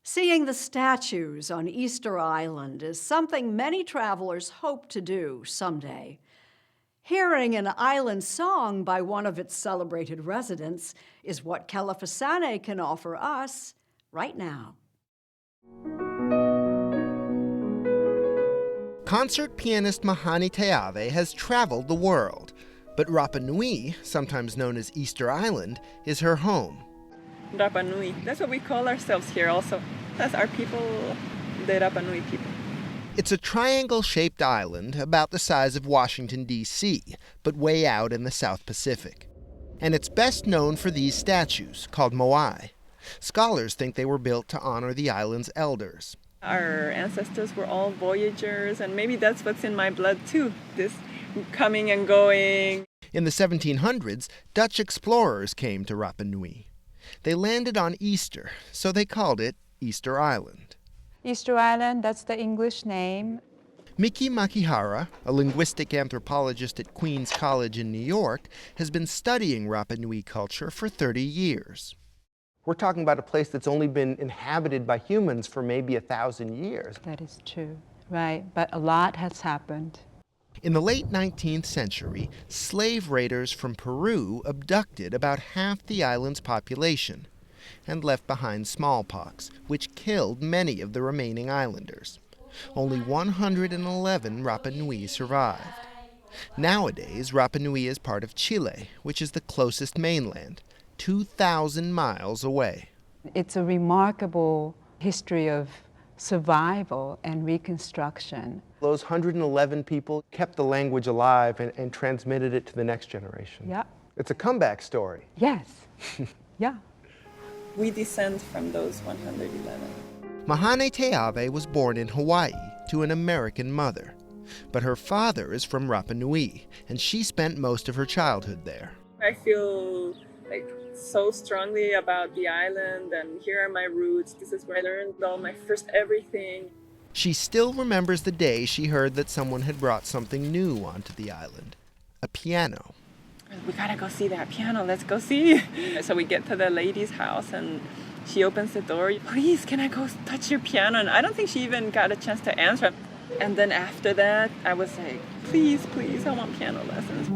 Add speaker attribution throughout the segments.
Speaker 1: Seeing the statues on Easter Island is something many travelers hope to do someday. Hearing an island song by one of its celebrated residents is what Kelefa Sanneh can offer us right now.
Speaker 2: Concert pianist Mahani Teave has traveled the world, but Rapa Nui, sometimes known as Easter Island, is her home.
Speaker 3: Rapa Nui, that's what we call ourselves here also. That's our people, the Rapa Nui people.
Speaker 2: It's a triangle-shaped island about the size of Washington, D.C., but way out in the South Pacific. And it's best known for these statues, called moai. Scholars think they were built to honor the island's elders.
Speaker 3: Our ancestors were all voyagers, and maybe that's what's in my blood too, this coming and going.
Speaker 2: In the 1700s, Dutch explorers came to Rapa Nui. They landed on Easter, so they called it Easter Island.
Speaker 4: Easter Island, that's the English name.
Speaker 2: Miki Makihara, a linguistic anthropologist at Queens College in New York, has been studying Rapa Nui culture for 30 years. We're talking about a place that's only been inhabited by humans for maybe 1,000 years.
Speaker 4: That is true, right? But a lot has happened.
Speaker 2: In the late 19th century, slave raiders from Peru abducted about half the island's population and left behind smallpox, which killed many of the remaining islanders. Only 111 Rapa Nui survived. Nowadays, Rapa Nui is part of Chile, which is the closest mainland, 2,000 miles away.
Speaker 4: It's a remarkable history of survival and reconstruction.
Speaker 2: Those 111 people kept the language alive and transmitted it to the next generation.
Speaker 4: Yeah.
Speaker 2: It's a comeback story.
Speaker 4: Yes. Yeah.
Speaker 3: We descend from those 111.
Speaker 2: Mahani Teave was born in Hawaii to an American mother. But her father is from Rapa Nui, and she spent most of her childhood there.
Speaker 3: I feel like so strongly about the island, and here are my roots. This is where I learned all my first everything.
Speaker 2: She still remembers the day she heard that someone had brought something new onto the island, a piano.
Speaker 3: We gotta go see that piano, let's go see. So we get to the lady's house and she opens the door. Please, can I go touch your piano? And I don't think she even got a chance to answer. And then after that, I was like, please, please, I want piano lessons.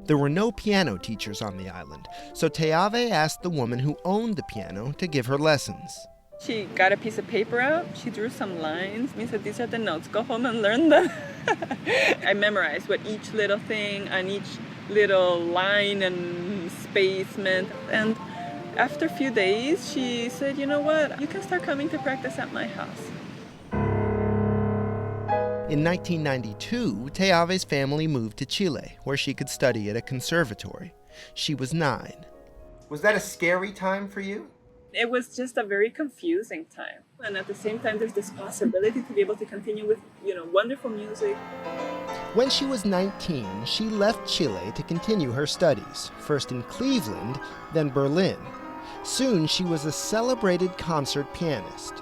Speaker 2: There were no piano teachers on the island, so Teave asked the woman who owned the piano to give her lessons.
Speaker 3: She got a piece of paper out, she drew some lines, and said, these are the notes, go home and learn them. I memorized what each little thing and each little line and space meant. And after a few days, she said, you know what, you can start coming to practice at my house.
Speaker 2: In 1992, Teave's family moved to Chile, where she could study at a conservatory. She was 9. Was that a scary time for you?
Speaker 3: It was just a very confusing time. And at the same time, there's this possibility to be able to continue with, wonderful music.
Speaker 2: When she was 19, she left Chile to continue her studies, first in Cleveland, then Berlin. Soon, she was a celebrated concert pianist.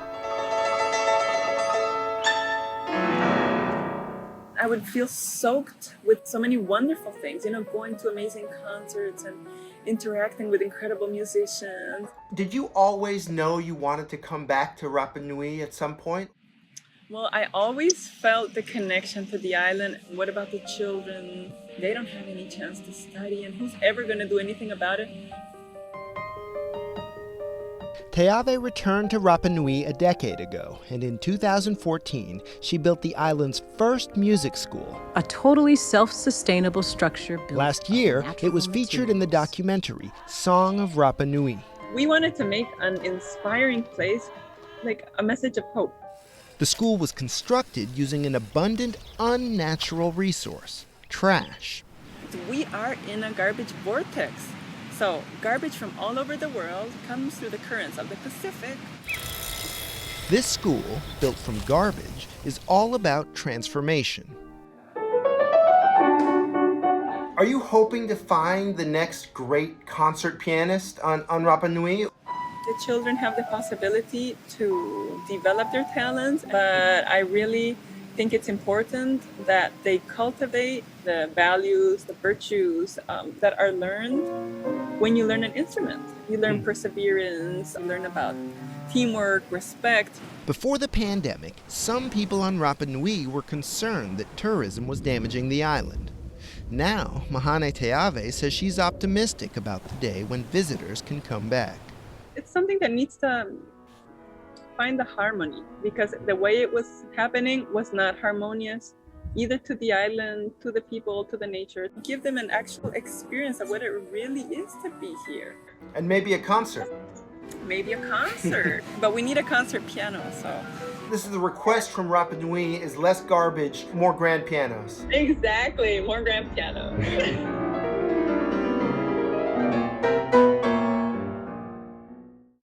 Speaker 3: I would feel soaked with so many wonderful things, going to amazing concerts and interacting with incredible musicians.
Speaker 2: Did you always know you wanted to come back to Rapa Nui at some point?
Speaker 3: Well, I always felt the connection to the island. What about the children? They don't have any chance to study, and who's ever going to do anything about it?
Speaker 2: Teave returned to Rapa Nui a decade ago, and in 2014, she built the island's first music school.
Speaker 5: A totally self-sustainable structure built
Speaker 2: Last year, it was featured in the documentary Song of Rapa Nui.
Speaker 3: We wanted to make an inspiring place, like a message of hope.
Speaker 2: The school was constructed using an abundant, unnatural resource, trash.
Speaker 3: We are in a garbage vortex. So garbage from all over the world comes through the currents of the Pacific.
Speaker 2: This school, built from garbage, is all about transformation. Are you hoping to find the next great concert pianist on Rapa Nui?
Speaker 3: The children have the possibility to develop their talents, but I really think it's important that they cultivate the values, the virtues that are learned. when you learn an instrument. You learn perseverance, you learn about teamwork, respect.
Speaker 2: Before the pandemic, some people on Rapa Nui were concerned that tourism was damaging the island. Now, Mahani Teave says she's optimistic about the day when visitors can come back.
Speaker 3: It's something that needs to find the harmony, because the way it was happening was not harmonious, either to the island, to the people, to the nature. Give them an actual experience of what it really is to be here.
Speaker 2: And maybe a concert.
Speaker 3: Maybe a concert, but we need a concert piano, so.
Speaker 2: This is a request from Rapa Nui, is less garbage, more grand pianos.
Speaker 3: Exactly, more grand piano.